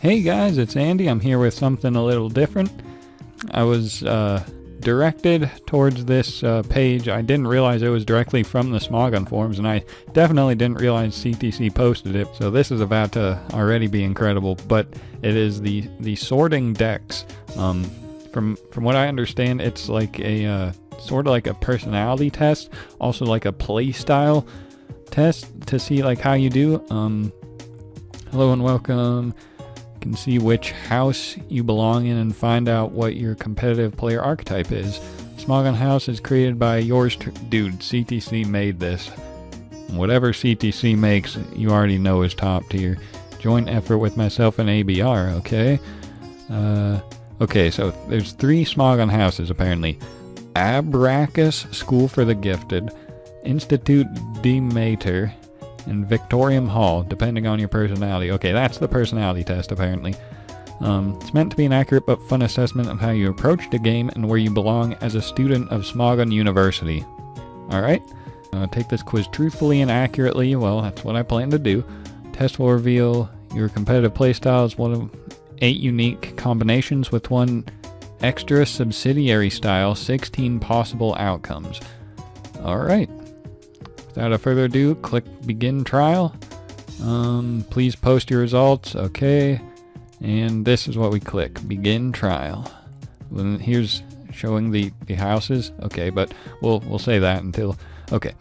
Hey guys, it's Andy. I'm here with something a little different. I was directed towards this page. I didn't realize it was directly from the Smogon forums, and I definitely didn't realize CTC posted it. So this is about to already be incredible, but it is the sorting decks. From what I understand, it's like a sort of like a personality test, also like a playstyle test to see like how you do. Hello and welcome. You can see which house you belong in and find out what your competitive player archetype is. Smogon House is created by yours dude, CTC made this. Whatever CTC makes, you already know is top tier. Joint effort with myself and ABR, okay? Okay, so there's 3 Smogon houses apparently. Abracus, School for the Gifted, Institute de Mater, and Victorium Hall, depending on your personality. Okay, that's the personality test, apparently. It's meant to be an accurate but fun assessment of how you approach the game and where you belong as a student of Smogon University. Alright, take this quiz truthfully and accurately. Well, that's what I plan to do. Test will reveal your competitive playstyle is one of 8 unique combinations with 1 extra subsidiary style, 16 possible outcomes. Alright. Without further ado, click begin trial. Please post your results. Okay. And this is what we click. Begin trial. Then here's showing the houses. Okay, but we'll say that until... Okay.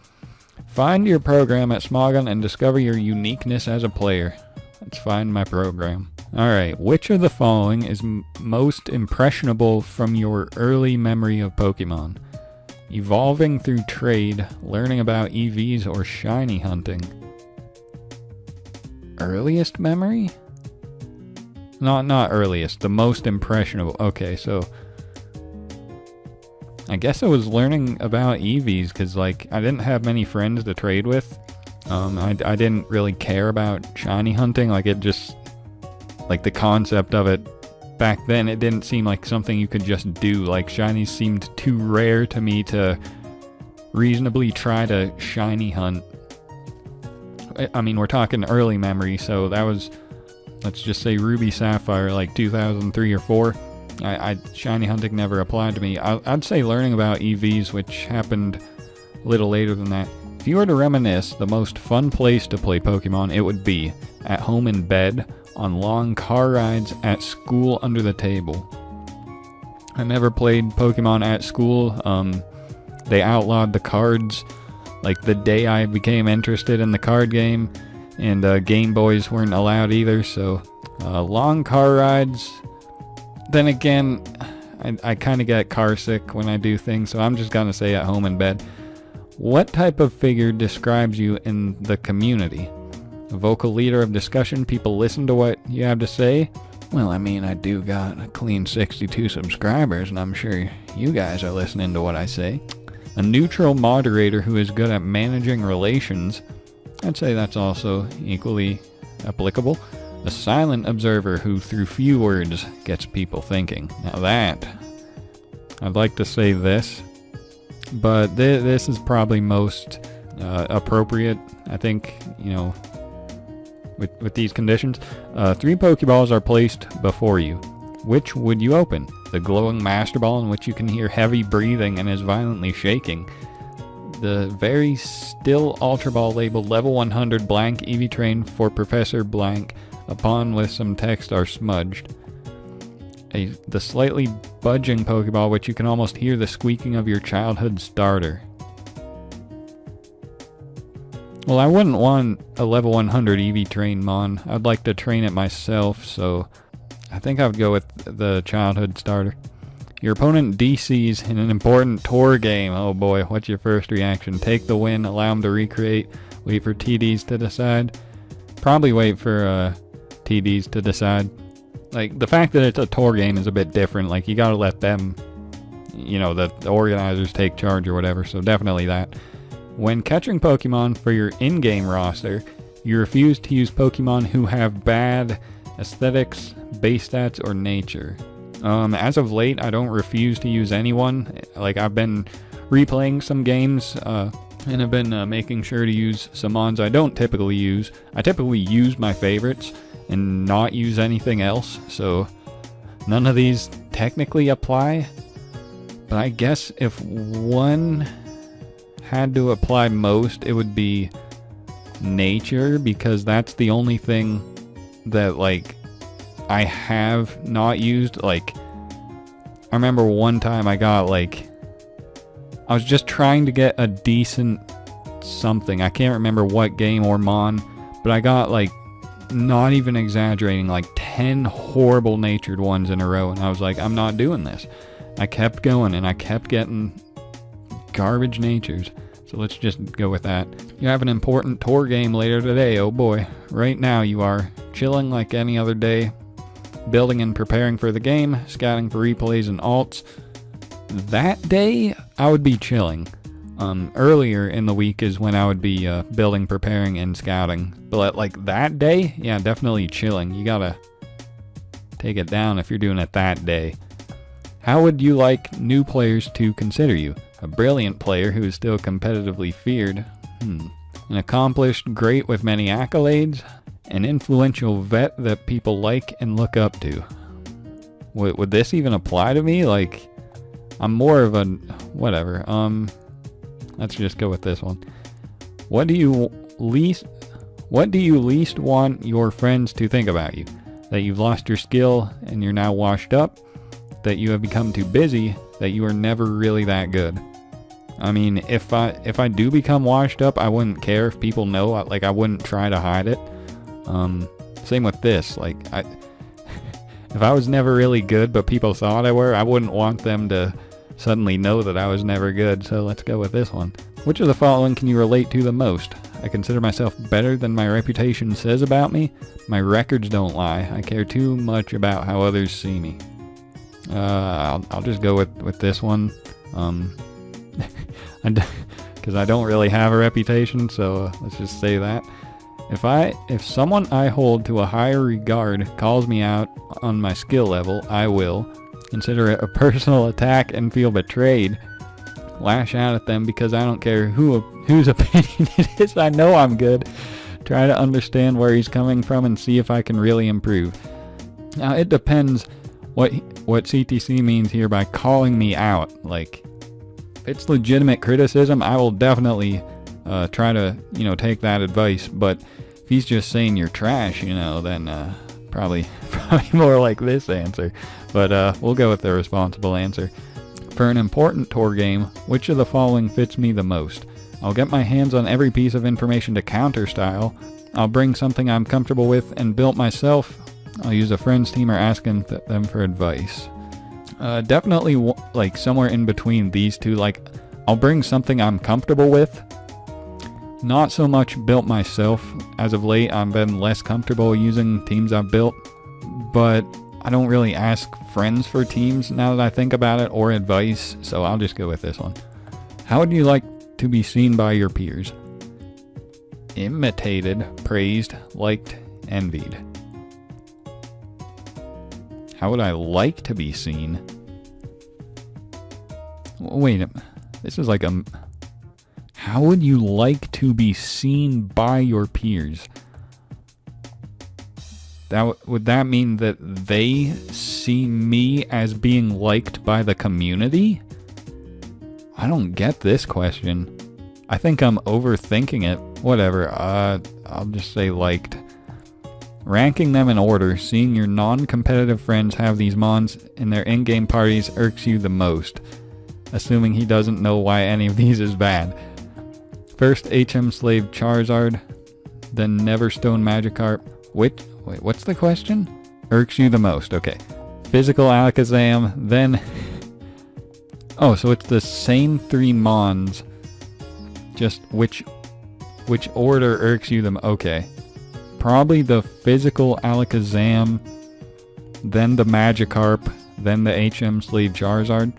Find your program at Smogon and discover your uniqueness as a player. Let's find my program. Alright, which of the following is most impressionable from your early memory of Pokemon? Evolving through trade, learning about EVs, or shiny hunting? Earliest memory? Not earliest, the most impressionable. Okay, so I guess I was learning about EVs because like I didn't have many friends to trade with. I didn't really care about shiny hunting. Like it just, like the concept of it back then, it didn't seem like something you could just do. Like shinies seemed too rare to me to reasonably try to shiny hunt. I mean, we're talking early memory, so that was, let's just say Ruby Sapphire, like 2003 or 4. Shiny hunting never applied to me. I'd say learning about EVs, which happened a little later than that. If you were to reminisce the most fun place to play Pokemon, it would be at home in bed, on long car rides, at school, under the table. I never played Pokemon at school. They outlawed the cards like the day I became interested in the card game, and Game Boys weren't allowed either, so long car rides. Then again, I kind of get car sick when I do things, so I'm just gonna say at home in bed. What type of figure describes you in the community? A vocal leader of discussion, people listen to what you have to say? Well, I mean, I do got a clean 62 subscribers, and I'm sure you guys are listening to what I say. A neutral moderator who is good at managing relations. I'd say that's also equally applicable. A silent observer who, through few words, gets people thinking. Now that, I'd like to say this, but this is probably most appropriate, I think, you know, with these conditions. 3 Pokeballs are placed before you. Which would you open? The glowing Master Ball, in which you can hear heavy breathing and is violently shaking. The very still Ultra Ball labeled level 100 blank EV Train for Professor Blank, upon with some text are smudged. The slightly budging Pokeball, which you can almost hear the squeaking of your childhood starter. Well, I wouldn't want a level 100 EV Train Mon. I'd like to train it myself, so I think I would go with the childhood starter. Your opponent DCs in an important tour game. Oh boy, what's your first reaction? Take the win, allow them to recreate, wait for TDs to decide. Probably wait for TDs to decide. Like, the fact that it's a tour game is a bit different. Like, you gotta let them, you know, the organizers take charge or whatever, so definitely that. When catching Pokemon for your in-game roster, you refuse to use Pokemon who have bad aesthetics, base stats, or nature. As of late, I don't refuse to use anyone. Like, I've been replaying some games, and I've been making sure to use some mons I don't typically use. I typically use my favorites, and not use anything else, so none of these technically apply. But I guess if one had to apply most, it would be nature, because that's the only thing that, like, I have not used. Like, I remember one time I got, like, I was just trying to get a decent something. I can't remember what game or mon, but I got, like, not even exaggerating, like 10 horrible natured ones in a row, and I was like, I'm not doing this. I kept going, and I kept getting garbage natures. So let's just go with that. You have an important tour game later today, oh boy. Right now you are chilling like any other day, building and preparing for the game, scouting for replays and alts. That day, I would be chilling. Earlier in the week is when I would be building, preparing, and scouting. But like that day, yeah, definitely chilling. You gotta take it down if you're doing it that day. How would you like new players to consider you? A brilliant player who is still competitively feared. An accomplished, great with many accolades. An influential vet that people like and look up to. Would this even apply to me? Like, I'm more of a whatever. Let's just go with this one. What do you least want your friends to think about you? That you've lost your skill and you're now washed up? That you have become too busy? That you are never really that good? I mean, if I do become washed up, I wouldn't care if people know. Like, I wouldn't try to hide it. Same with this. Like, if I was never really good but people thought I were, I wouldn't want them to suddenly know that I was never good. So let's go with this one. Which of the following can you relate to the most? I consider myself better than my reputation says about me. My records don't lie. I care too much about how others see me. I'll just go with this one. Because I don't really have a reputation, so let's just say that. If someone I hold to a higher regard calls me out on my skill level, I will consider it a personal attack and feel betrayed. Lash out at them because I don't care whose opinion it is. I know I'm good. Try to understand where he's coming from and see if I can really improve. Now, it depends what CTC means here by calling me out. Like, if it's legitimate criticism, I will definitely try to, take that advice. But if he's just saying you're trash, then probably more like this answer. But we'll go with the responsible answer. For an important tour game, which of the following fits me the most? I'll get my hands on every piece of information to counter style. I'll bring something I'm comfortable with and built myself. I'll use a friend's team or asking them for advice. Definitely like somewhere in between these two. Like, I'll bring something I'm comfortable with. Not so much built myself. As of late, I've been less comfortable using teams I've built. But I don't really ask friends for teams now that I think about it, or advice, so I'll just go with this one. How would you like to be seen by your peers? Imitated, praised, liked, envied. How would I like to be seen? Wait, this is like a... How would you like to be seen by your peers? Would that mean that they see me as being liked by the community? I don't get this question. I think I'm overthinking it. Whatever, I'll just say liked. Ranking them in order, seeing your non-competitive friends have these mons in their in-game parties irks you the most. Assuming he doesn't know why any of these is bad. First HM Slave Charizard, then Neverstone Magikarp. Wait, what's the question? Irks you the most, okay. Physical Alakazam, then... Oh, so it's the same three mons. Just which order irks you the most? Okay. Probably the physical Alakazam, then the Magikarp, then the HM Slave Charizard.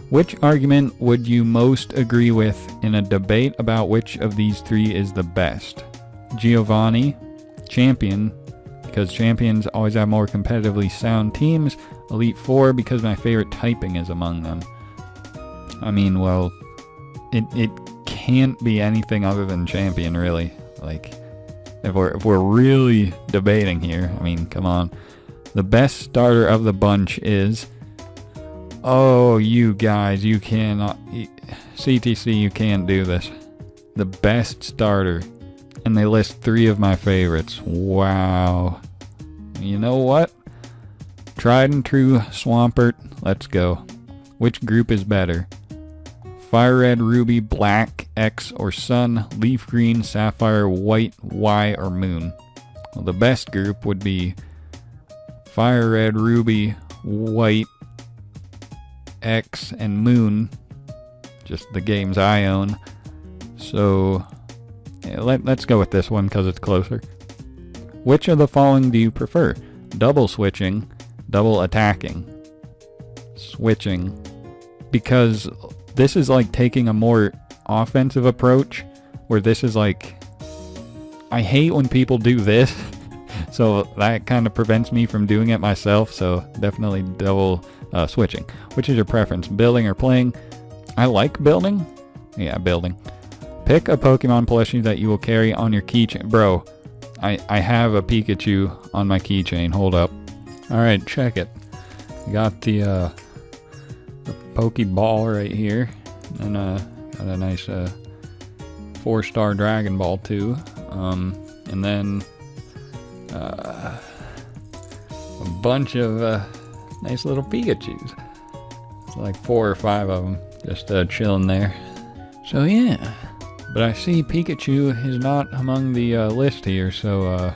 Which argument would you most agree with in a debate about which of these three is the best? Giovanni, Champion, because champions always have more competitively sound teams. Elite Four, because my favorite typing is among them. I mean, well, it can't be anything other than Champion, really. Like, If we're really debating here, I mean, come on. The best starter of the bunch is... Oh, you guys, you cannot... CTC, you can't do this. The best starter. And they list 3 of my favorites. Wow. You know what? Tried and true Swampert. Let's go. Which group is better? Fire Red, Ruby, Black, X, or Sun, Leaf Green, Sapphire, White, Y, or Moon. Well, the best group would be Fire Red, Ruby, White, X, and Moon. Just the games I own. So, yeah, let's go with this one because it's closer. Which of the following do you prefer? Double switching, double attacking. Switching. Because this is like taking a more offensive approach, where this is like... I hate when people do this, so that kind of prevents me from doing it myself, so definitely double switching. Which is your preference, building or playing? I like building. Yeah, building. Pick a Pokemon plushie that you will carry on your keychain. Bro, I have a Pikachu on my keychain. Hold up. Alright, check it. Got the Pokeball right here. And got a nice 4-star Dragon Ball too. And then a bunch of nice little Pikachus. It's like 4 or 5 of them just chilling there. So yeah. But I see Pikachu is not among the list here, so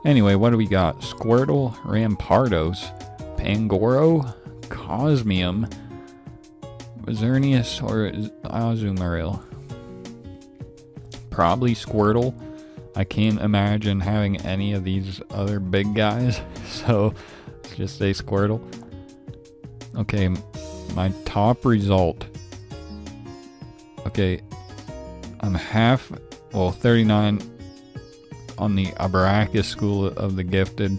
anyway, what do we got? Squirtle, Rampardos, Pangoro, Cosmium, Xerneas, or Azumarill? Probably Squirtle. I can't imagine having any of these other big guys, so let's just say Squirtle. Okay, my top result. Okay, I'm 39 on the Abaracus School of the Gifted,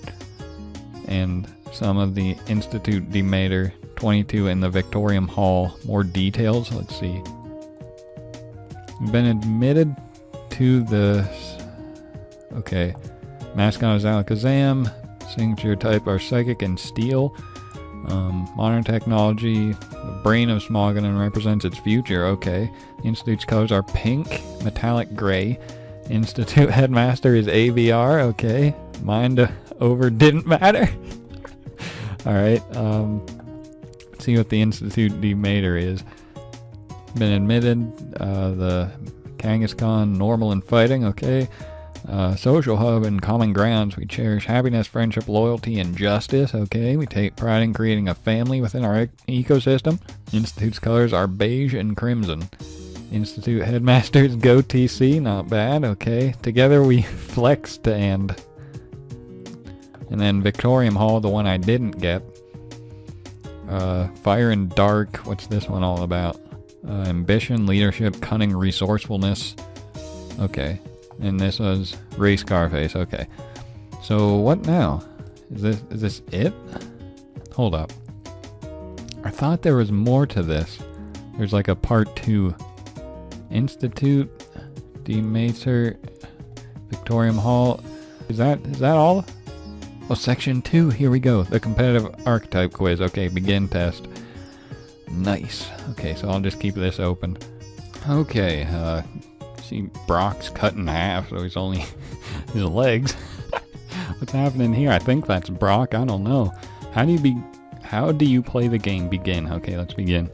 and some of the Institute Demeter, 22 in the Victorium Hall. More details, let's see. Been admitted to the... Okay, mascot is Alakazam, signature type are Psychic and Steel. Modern technology, the brain of Smogon and represents its future. Okay. Institute's colors are pink, metallic gray. Institute headmaster is ABR. Okay. Mind over didn't matter. Alright. Let's see what the Institute Demeter is. Been admitted. The Kangaskhan, normal and fighting. Okay. Social hub and common grounds. We cherish happiness, friendship, loyalty, and justice. Okay, we take pride in creating a family within our ecosystem. Institute's colors are beige and crimson. Institute headmasters go TC, not bad. Okay, together we flexed and then Victorium Hall, the one I didn't get. Fire and Dark. What's this one all about? Ambition, leadership, cunning, resourcefulness. Okay. And this was Race Carface. Okay. So what now? Is this it? Hold up. I thought there was more to this. There's like a part 2. Institute, Demeter, Victorium Hall. Is that all? Oh, section 2. Here we go. The competitive archetype quiz. Okay, begin test. Nice. Okay, so I'll just keep this open. Okay, see Brock's cut in half, so he's only his legs. What's happening here? I think that's Brock. I don't know. How do you play the game? Begin. Okay, let's begin.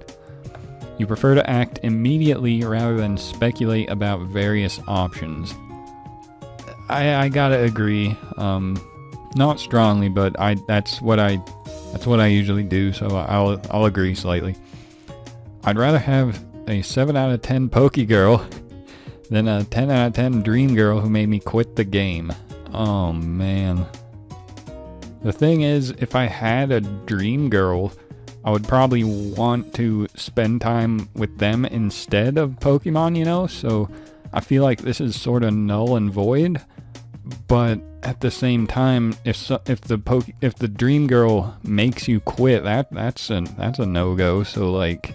You prefer to act immediately rather than speculate about various options. I gotta agree. Not strongly, but that's what I usually do, so I'll agree slightly. I'd rather have a 7 out of 10 Pokegirl than a 10 out of 10 Dream Girl who made me quit the game. Oh man. The thing is, if I had a Dream Girl, I would probably want to spend time with them instead of Pokemon, you know? So I feel like this is sort of null and void. But at the same time, if the Dream Girl makes you quit, that's a no-go. So like,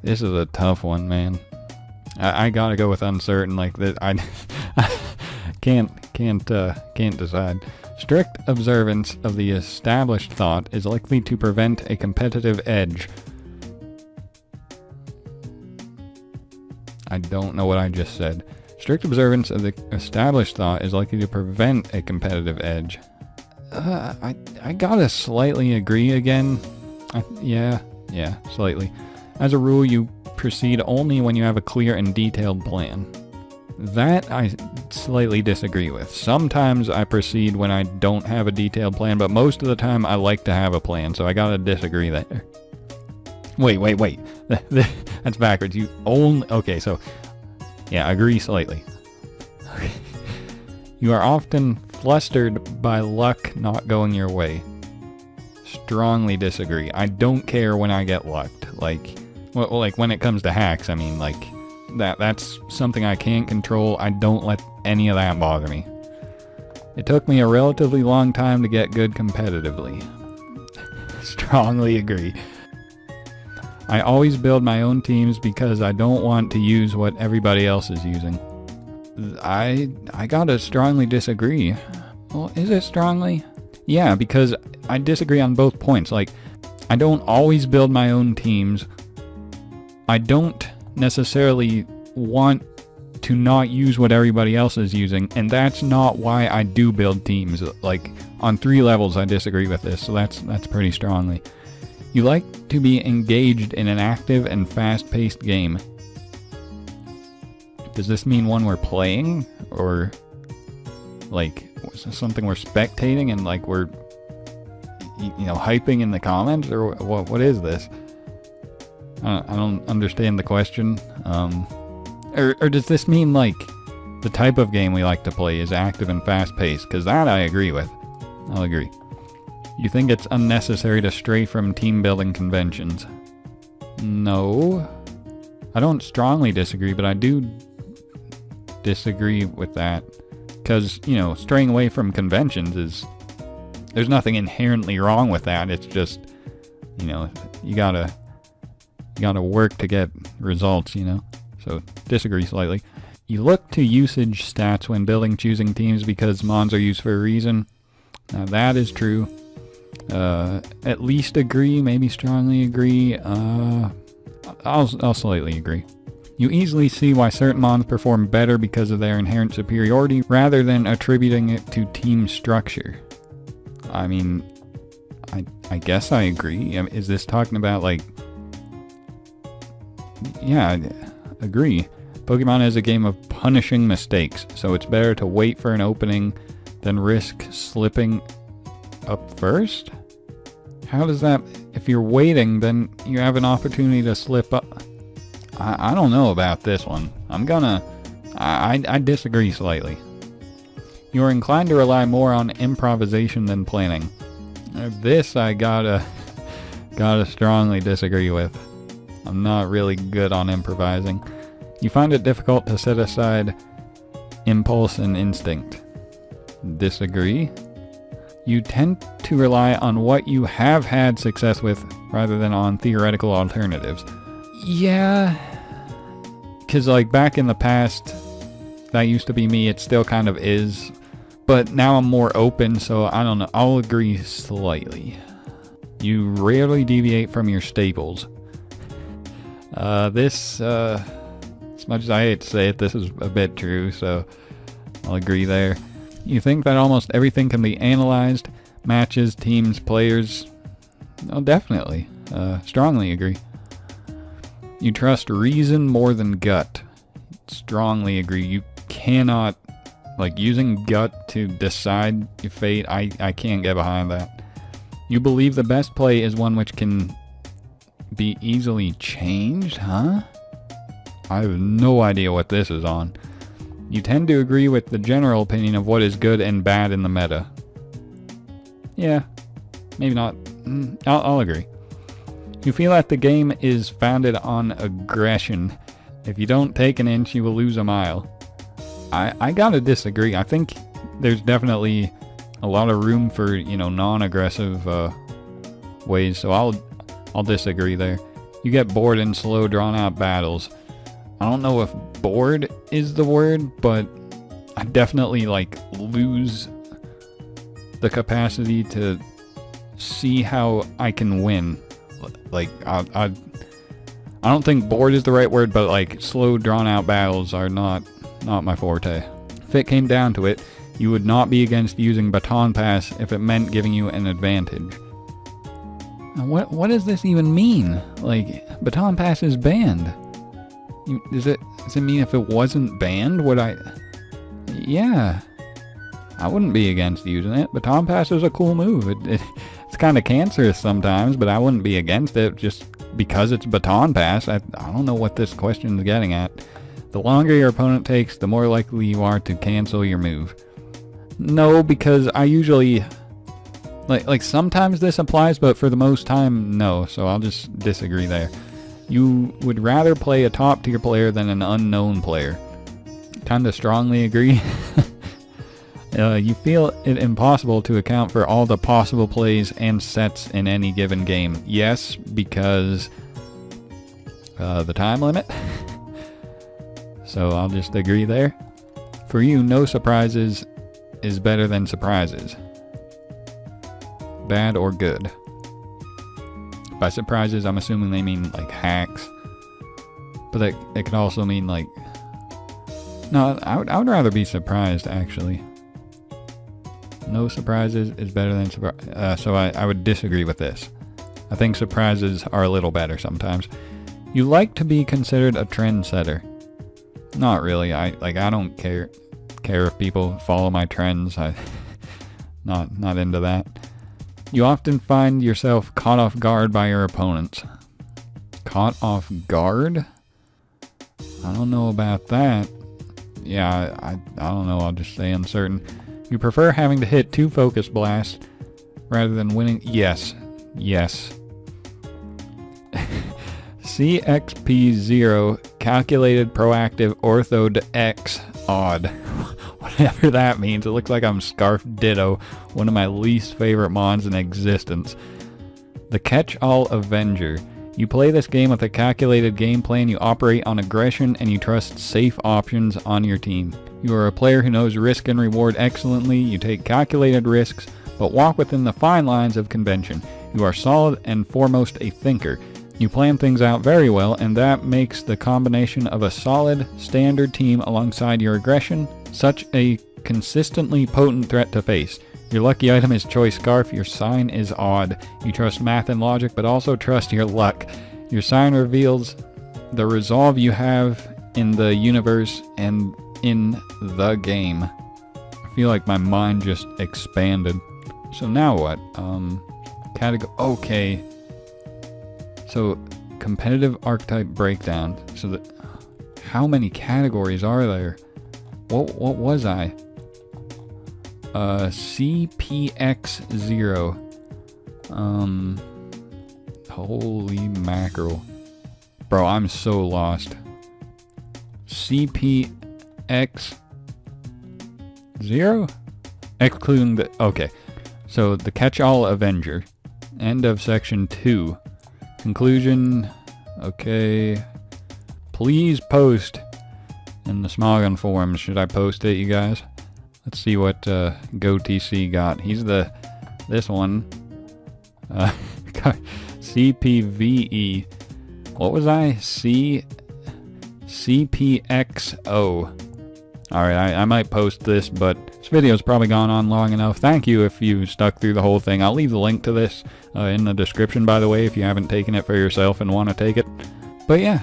this is a tough one, man. I gotta go with uncertain. Like that, Can't decide. Strict observance of the established thought is likely to prevent a competitive edge. I don't know what I just said. Strict observance of the established thought is likely to prevent a competitive edge. I gotta slightly agree again. Yeah, slightly. As a rule, you proceed only when you have a clear and detailed plan. That I slightly disagree with. Sometimes I proceed when I don't have a detailed plan, but most of the time I like to have a plan, so I gotta disagree there. Wait. That's backwards. You only... Okay, so... Yeah, agree slightly. Okay. You are often flustered by luck not going your way. Strongly disagree. I don't care when I get lucked. Like when it comes to hacks, I mean, like... That's something I can't control. I don't let any of that bother me. It took me a relatively long time to get good competitively. Strongly agree. I always build my own teams because I don't want to use what everybody else is using. I gotta strongly disagree. Well, is it strongly? Yeah, because I disagree on both points. Like, I don't always build my own teams. I don't necessarily want to not use what everybody else is using, and that's not why I do build teams. Like, on 3 levels I disagree with this, so that's pretty strongly. You like to be engaged in an active and fast-paced game. Does this mean one we're playing, or like something we're spectating and like we're hyping in the comments, or what is this? I don't understand the question. Or does this mean like the type of game we like to play is active and fast-paced? Because that I agree with. I'll agree. You think it's unnecessary to stray from team-building conventions? No. I don't strongly disagree, but I do disagree with that. Because, straying away from conventions is... There's nothing inherently wrong with that. It's just, you gotta work to get results, So, disagree slightly. You look to usage stats when building choosing teams because mons are used for a reason. Now, that is true. At least agree, maybe strongly agree. I'll slightly agree. You easily see why certain mons perform better because of their inherent superiority rather than attributing it to team structure. I mean, I guess I agree. Is this talking about like... Yeah, I agree. Pokemon is a game of punishing mistakes, so it's better to wait for an opening than risk slipping up first? How does that... If you're waiting, then you have an opportunity to slip up. I don't know about this one. I disagree slightly. You're inclined to rely more on improvisation than planning. This I gotta strongly disagree with. I'm not really good on improvising. You find it difficult to set aside impulse and instinct. Disagree. You tend to rely on what you have had success with rather than on theoretical alternatives. Yeah, because like back in the past, that used to be me. It still kind of is, but now I'm more open, so I don't know. I'll agree slightly. You rarely deviate from your staples. This, as much as I hate to say it, this is a bit true, so I'll agree there. You think that almost everything can be analyzed, matches, teams, players? Oh, definitely. Strongly agree. You trust reason more than gut. Strongly agree. You cannot, like, using gut to decide your fate, I can't get behind that. You believe the best play is one which can be easily changed, huh? I have no idea what this is on. You tend to agree with the general opinion of what is good and bad in the meta. Yeah, maybe not. I'll agree. You feel that the game is founded on aggression. If you don't take an inch, you will lose a mile. I gotta disagree. I think there's definitely a lot of room for, non-aggressive ways, so I'll disagree there. You get bored in slow, drawn-out battles. I don't know if bored is the word, but I definitely like lose the capacity to see how I can win. Like I don't think bored is the right word, but like slow drawn out battles are not my forte. If it came down to it, you would not be against using Baton Pass if it meant giving you an advantage. Now, what does this even mean? Like, Baton Pass is banned. Does it mean if it wasn't banned, would I? Yeah, I wouldn't be against using it. Baton Pass is a cool move. It's kind of cancerous sometimes, but I wouldn't be against it just because it's Baton Pass. I don't know what this question is getting at. The longer your opponent takes, the more likely you are to cancel your move. No, because I usually... Like sometimes this applies, but for the most time, no. So I'll just disagree there. You would rather play a top tier player than an unknown player. Kinda strongly agree. You feel it impossible to account for all the possible plays and sets in any given game. Yes, because the time limit. So I'll just agree there. For you, no surprises is better than surprises. Bad or good? By surprises, I'm assuming they mean like hacks. But it could also mean like... No, I would rather be surprised, actually. No surprises is better than surprise. So I would disagree with this. I think surprises are a little better sometimes. You like to be considered a trendsetter. Not really. I don't care if people follow my trends. Not into that. You often find yourself caught off guard by your opponents. Caught off guard? I don't know about that. Yeah, I don't know. I'll just say uncertain. You prefer having to hit 2 focus blasts rather than winning? Yes. Yes. CXP0 calculated proactive ortho to X odd. Whatever that means. It looks like I'm Scarf Ditto, one of my least favorite mons in existence. The Catch-All Avenger. You play this game with a calculated game plan, you operate on aggression, and you trust safe options on your team. You are a player who knows risk and reward excellently, you take calculated risks, but walk within the fine lines of convention. You are solid and foremost a thinker. You plan things out very well, and that makes the combination of a solid, standard team alongside your aggression such a consistently potent threat to face. Your lucky item is Choice Scarf. Your sign is Odd. You trust math and logic, but also trust your luck. Your sign reveals the resolve you have in the universe and in the game. I feel like my mind just expanded. So now what? Okay. So, competitive archetype breakdown. So how many categories are there? What was I? CPX0. Holy mackerel. Bro, I'm so lost. CPX0? Excluding the... Okay. So, the Catch-All Avenger. End of section 2. Conclusion. Okay. Please post in the Smogon forums. Should I post it, you guys? Let's see what GoTC got. He's this one. CPVE. What was I? CPXO. Alright, I might post this, but this video's probably gone on long enough. Thank you if you stuck through the whole thing. I'll leave the link to this in the description, by the way, if you haven't taken it for yourself and want to take it. But yeah,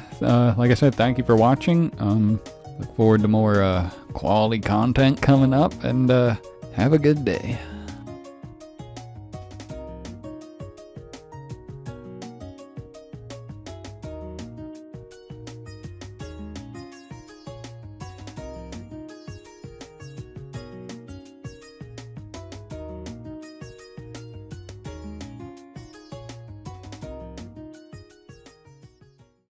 like I said, thank you for watching. Look forward to more quality content coming up, and have a good day.